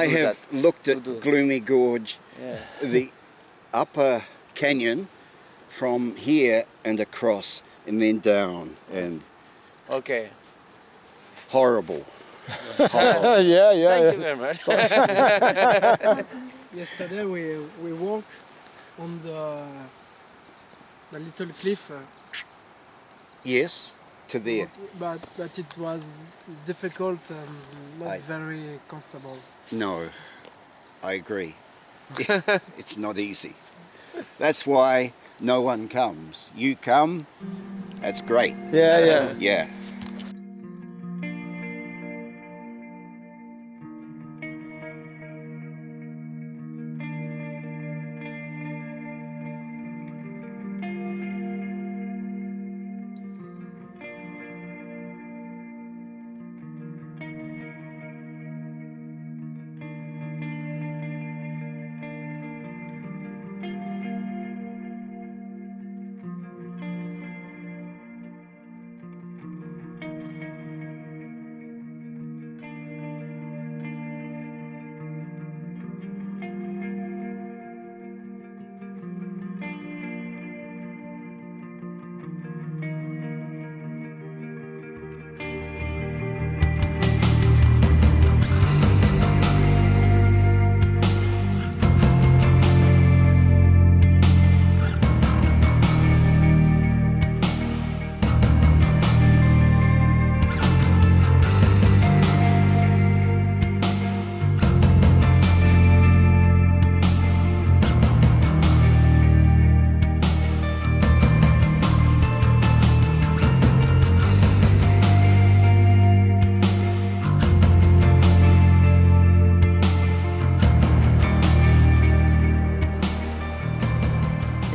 I do have that. looked To at do. Gloomy Gorge, Yeah. the upper canyon from here and across and then down, and Okay. horrible. Horrible. Thank you very much. Yesterday we walked on the little cliff, Yes, to there. but it was difficult and not very comfortable. No, I agree. It's not easy. That's why no one comes. You come, that's great. Yeah.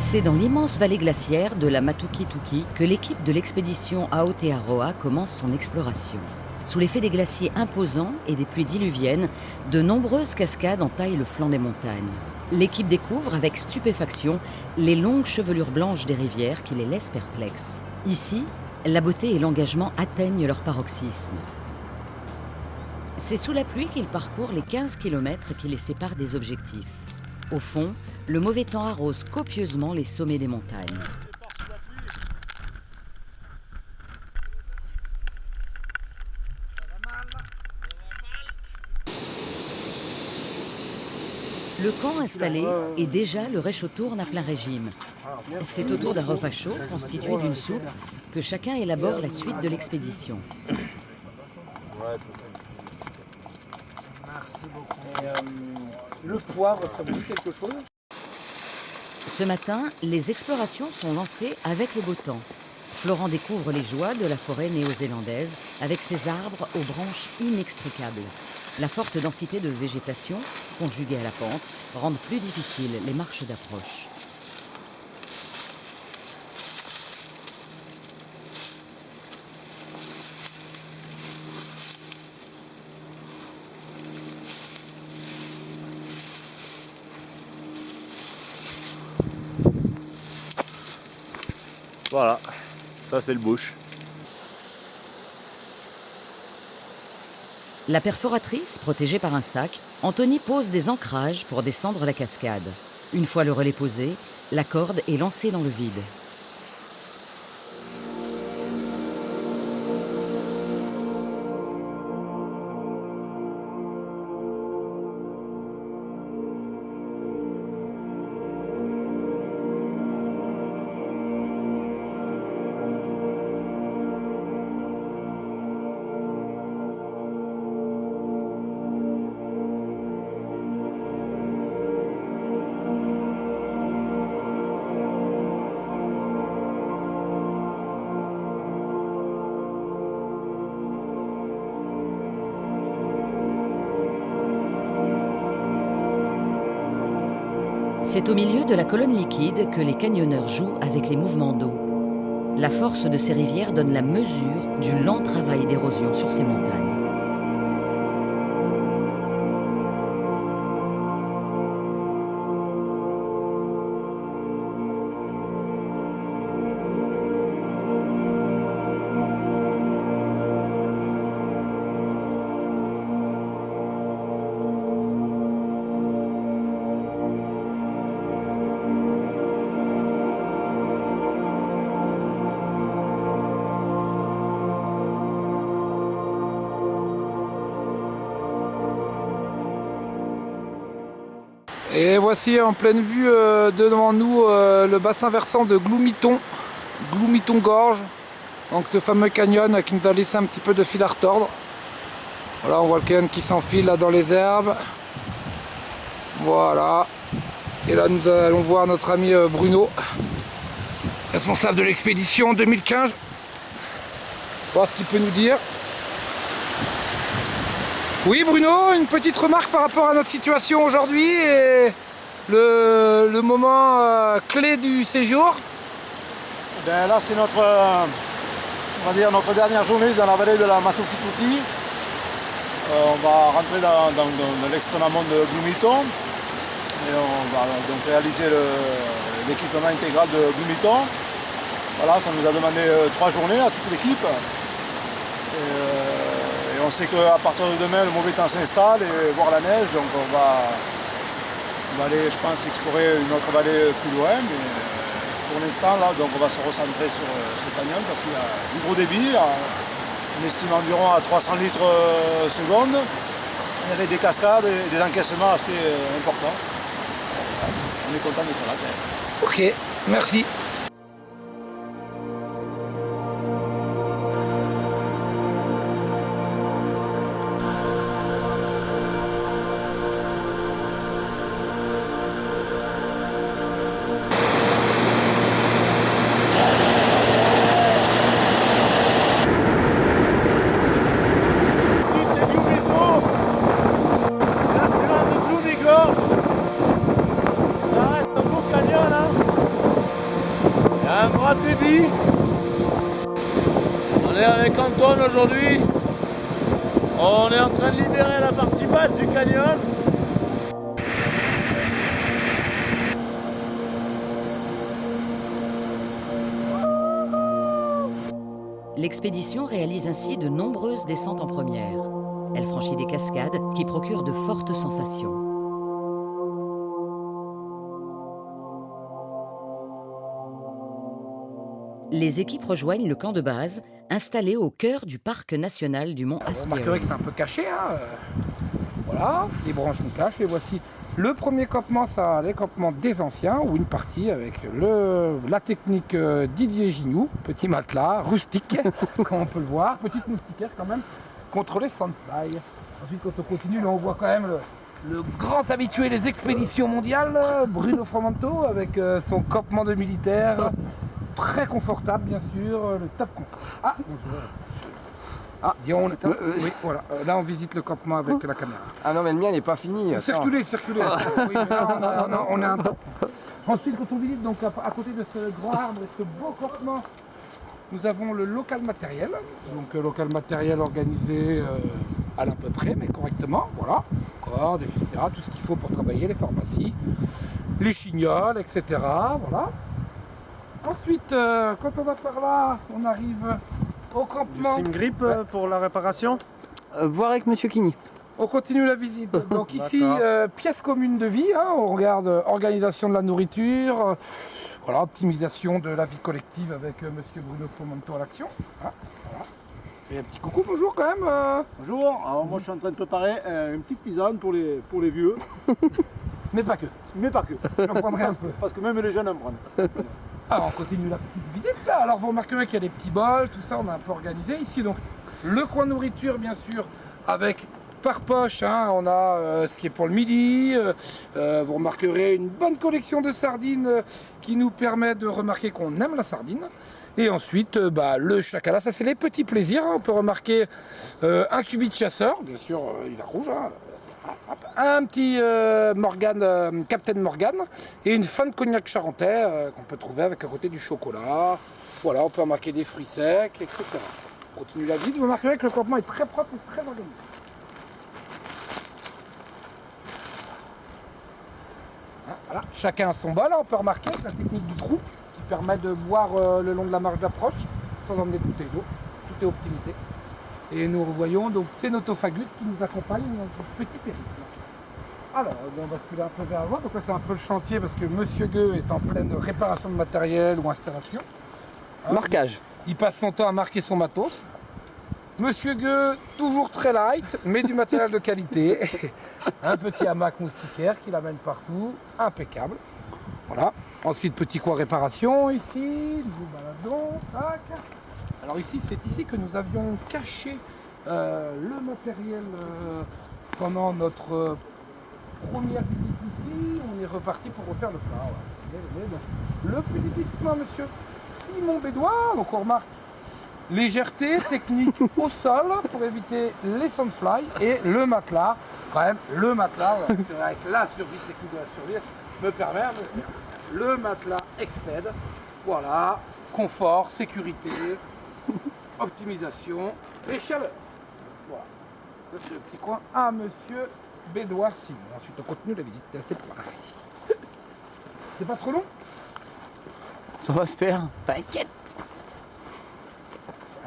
C'est dans l'immense vallée glaciaire de la Matukituki que l'équipe de l'expédition Aotearoa commence son exploration. Sous l'effet des glaciers imposants et des pluies diluviennes, de nombreuses cascades entaillent le flanc des montagnes. L'équipe découvre avec stupéfaction les longues chevelures blanches des rivières qui les laissent perplexes. Ici, la beauté et l'engagement atteignent leur paroxysme. C'est sous la pluie qu'ils parcourent les 15 km qui les séparent des objectifs. Au fond, le mauvais temps arrose copieusement les sommets des montagnes. Le camp installé et déjà le réchaud tourne à plein régime. C'est autour d'un repas chaud constitué d'une soupe que chacun élabore la suite de l'expédition. Merci beaucoup. Le poivre, ça vous dit quelque chose? Ce matin, les explorations sont lancées avec le beau temps. Florent découvre les joies de la forêt néo-zélandaise avec ses arbres aux branches inextricables. La forte densité de végétation, conjuguée à la pente, rendent plus difficiles les marches d'approche. Voilà, ça c'est le bush. La perforatrice, protégée par un sac, Anthony pose des ancrages pour descendre la cascade. Une fois le relais posé, la corde est lancée dans le vide. C'est au milieu de la colonne liquide que les canyonneurs jouent avec les mouvements d'eau. La force de ces rivières donne la mesure du lent travail d'érosion sur ces montagnes. Et voici en pleine vue devant nous le bassin versant de Gloumiton, Gloumiton-Gorge. Donc ce fameux canyon qui nous a laissé un petit peu de fil à retordre. Voilà, on voit le canyon qui s'enfile là dans les herbes. Voilà. Et là nous allons voir notre ami Bruno, responsable de l'expédition 2015. Voir ce qu'il peut nous dire. Oui Bruno, une petite remarque par rapport à notre situation aujourd'hui et le moment clé du séjour. Ben là c'est notre, on va dire notre dernière journée dans la vallée de la Matukituki. On va rentrer dans l'extrême amont de Gloumiton et on va donc réaliser l'équipement intégral de Gloumiton. Voilà, ça nous a demandé 3 journées à toute l'équipe. Et on sait qu'à partir de demain, le mauvais temps s'installe et voir la neige. Donc on va aller, je pense, explorer une autre vallée plus loin. Mais pour l'instant, là, donc on va se recentrer sur ce canyon parce qu'il y a du gros débit. On estime environ à 300 litres seconde. Avec des cascades et des encaissements assez importants. On est content d'être là quand même. Ok, merci. On est avec Antoine aujourd'hui. On est en train de libérer la partie basse du canyon. L'expédition réalise ainsi de nombreuses descentes en première. Elle franchit des cascades qui procurent de fortes sensations. Les équipes rejoignent le camp de base, installé au cœur du parc national du Mont Aspérou. Vous remarquerez que c'est un peu caché. Voilà, les branches nous cachent. Et voici le premier campement, ça, les campements des anciens, ou une partie avec la technique Didier Gignoux, petit matelas, rustique, comme on peut le voir, petite moustiquaire quand même, contre les sandfly. Ensuite, quand on continue, là, on voit quand même le grand habitué des expéditions mondiales, Bruno Fromanto, avec son campement de militaire. Très confortable, bien sûr, le top confort. Ah, oui, voilà. Là, on visite le campement avec la caméra. Ah non, mais le mien n'est pas fini. Circulez. Oui, mais là, on est un top. Ensuite, quand on visite, donc, à côté de ce grand arbre et ce beau campement, nous avons le local matériel. Donc, local matériel organisé à l'à peu près, mais correctement. Voilà. Cordes, etc. Tout ce qu'il faut pour travailler, les pharmacies, les chignoles, etc. Voilà. Ensuite, quand on va par là, on arrive au campement. C'est une grippe pour la réparation. Voir avec Monsieur Kini. On continue la visite. Donc ici, pièce commune de vie. Hein, on regarde organisation de la nourriture, voilà, optimisation de la vie collective avec Monsieur Bruno Fromanto à l'action. Ah, voilà. Et un petit coucou, bonjour quand même. Bonjour, alors moi je suis en train de préparer une petite tisane pour les vieux. Mais pas que. Mais pas que. J'en prendrai un peu. Parce que même les jeunes en prennent. Alors on continue la petite visite. Alors vous remarquerez qu'il y a des petits bols, tout ça on a un peu organisé. Ici donc le coin nourriture bien sûr avec par poche, hein, on a ce qui est pour le midi. Vous remarquerez une bonne collection de sardines qui nous permet de remarquer qu'on aime la sardine. Et ensuite le chacala, ça c'est les petits plaisirs. Hein. On peut remarquer un cubi de chasseur, bien sûr il va rouge. Hein. Un petit Captain Morgan et une fin de cognac charentais qu'on peut trouver avec à côté du chocolat. Voilà, on peut remarquer des fruits secs, etc. On continue la visite, vous remarquerez que le campement est très propre et très organisé. Voilà. Chacun a son bol, on peut remarquer la technique du trou qui permet de boire le long de la marge d'approche sans emmener bouteille d'eau. Tout est optimisé. Et nous revoyons donc c'est Notophagus qui nous accompagne dans ce petit périple. Alors, on va basculer un peu vers avant. Donc là, c'est un peu le chantier parce que Monsieur Gueux est en pleine réparation de matériel ou installation. Hein, Marquage. Il passe son temps à marquer son matos. Monsieur Gueux, toujours très light, mais du matériel de qualité. Un petit hamac moustiquaire qui l'amène partout, impeccable. Voilà. Ensuite, petit coin réparation ici, nous baladons, tac. Alors ici, c'est ici que nous avions caché le matériel pendant notre première visite ici. On est reparti pour refaire le plat. Voilà. Le plus difficilement, monsieur Simon Bédois. Donc on remarque légèreté, technique au sol pour éviter les sandfly et le matelas. Quand même, le matelas, avec la survie technique de la survie, me permet de faire le matelas Exped. Voilà, confort, sécurité, optimisation et chaleur. Voilà. Ça, c'est le petit coin à monsieur Bédoir Simon. Ensuite, on continue la visite. C'est parti. C'est pas trop long? Ça va se faire, t'inquiète.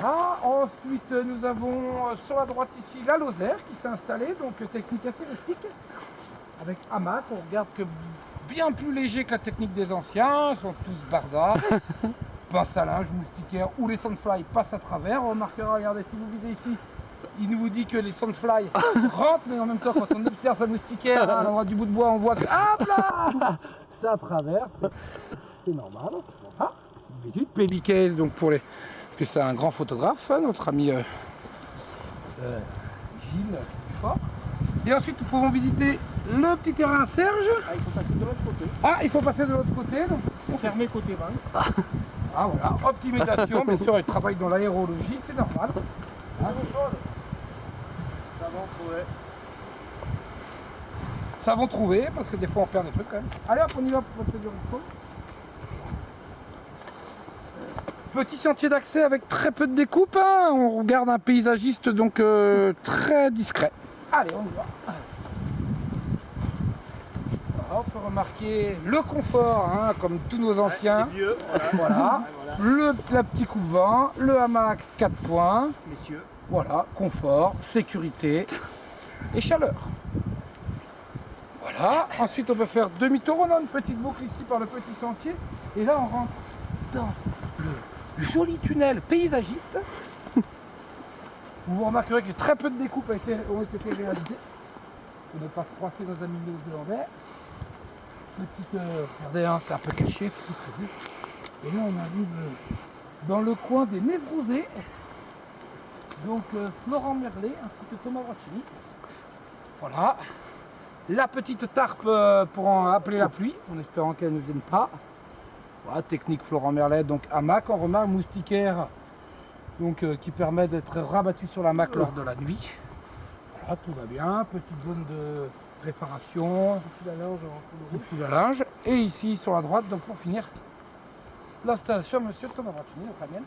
Ah, ensuite, nous avons sur la droite ici la Lozère qui s'est installée, donc technique assez rustique, avec hamac. On regarde que bien plus léger que la technique des anciens, ils sont tous bardards. Pince à linge, moustiquaire ou les sandfly passent à travers. On remarquera, regardez, si vous visez ici, il nous dit que les sandfly rentrent, mais en même temps, quand on observe sa moustiquaire à l'endroit du bout de bois, on voit que hop là, ça traverse. C'est normal. Voilà. Une pellicase, donc pour les. Parce que c'est un grand photographe, notre ami Gilles Dufort. Et ensuite, nous pouvons visiter le petit terrain Serge. Ah, il faut passer de l'autre côté. Ah, il faut passer de l'autre côté. Donc C'est fermé côté vent. ah voilà, optimisation, bien sûr, il travaille dans l'aérologie, c'est normal. Ah, savons trouver, parce que des fois on perd des trucs quand même. Allez hop, on y va pour passer du repos. Petit sentier d'accès avec très peu de découpe, hein. On regarde un paysagiste donc très discret. Allez, on y va. Voilà, on peut remarquer le confort, hein, comme tous nos anciens. Ouais, vieux, voilà. La petit coupe-vent, le hamac 4 points. messieurs. Voilà, confort, sécurité et chaleur. Voilà, ensuite on peut faire demi-tour, on a une petite boucle ici par le petit sentier. Et là on rentre dans le joli tunnel paysagiste. Vous remarquerez que très peu de découpes ont été réalisées pour ne pas froisser nos amis néo-zélandais. Petite, regardez, hein, c'est un peu caché. Et là on arrive dans le coin des Névrosés. Donc Florent Merlet ainsi que Thomas Bracchini. Voilà. La petite tarpe pour en appeler la pluie, en espérant qu'elle ne vienne pas. Voilà, technique Florent Merlet, donc hamac, on remarque moustiquaire, donc qui permet d'être rabattu sur la hamac lors de la nuit. Voilà, tout va bien, petite zone de réparation, petit fil à linge. Et ici sur la droite, donc pour finir, l'installation monsieur Thomas Bracchini, notre ami.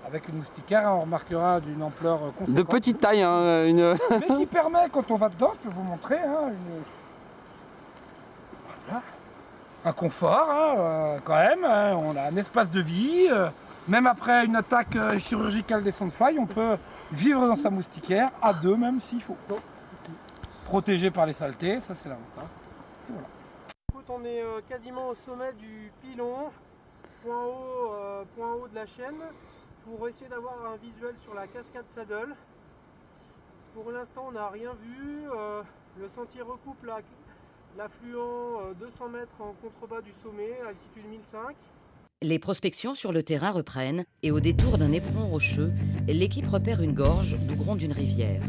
Avec une moustiquaire, on remarquera d'une ampleur conséquente. De petite taille, hein, Mais qui permet, quand on va dedans, je peux vous montrer, hein, voilà. Un confort, hein, quand même. Hein, on a un espace de vie. Même après une attaque chirurgicale des sandfly, on peut vivre dans sa moustiquaire, à deux même s'il faut. Protégé par les saletés, ça c'est l'avantage. Voilà. Écoute, on est quasiment au sommet du pilon, point haut de la chaîne, pour essayer d'avoir un visuel sur la cascade Saddle. Pour l'instant on n'a rien vu, le sentier recoupe l'affluent 200 mètres en contrebas du sommet, altitude 1005. Les prospections sur le terrain reprennent et au détour d'un éperon rocheux, l'équipe repère une gorge d'où gronde une rivière.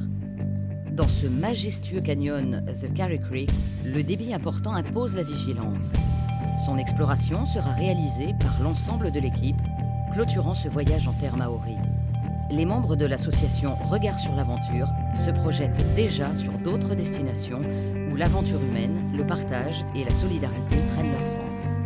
Dans ce majestueux canyon, The Carey Creek, le débit important impose la vigilance. Son exploration sera réalisée par l'ensemble de l'équipe, clôturant ce voyage en terre maori. Les membres de l'association Regard sur l'aventure se projettent déjà sur d'autres destinations où l'aventure humaine, le partage et la solidarité prennent leur sens.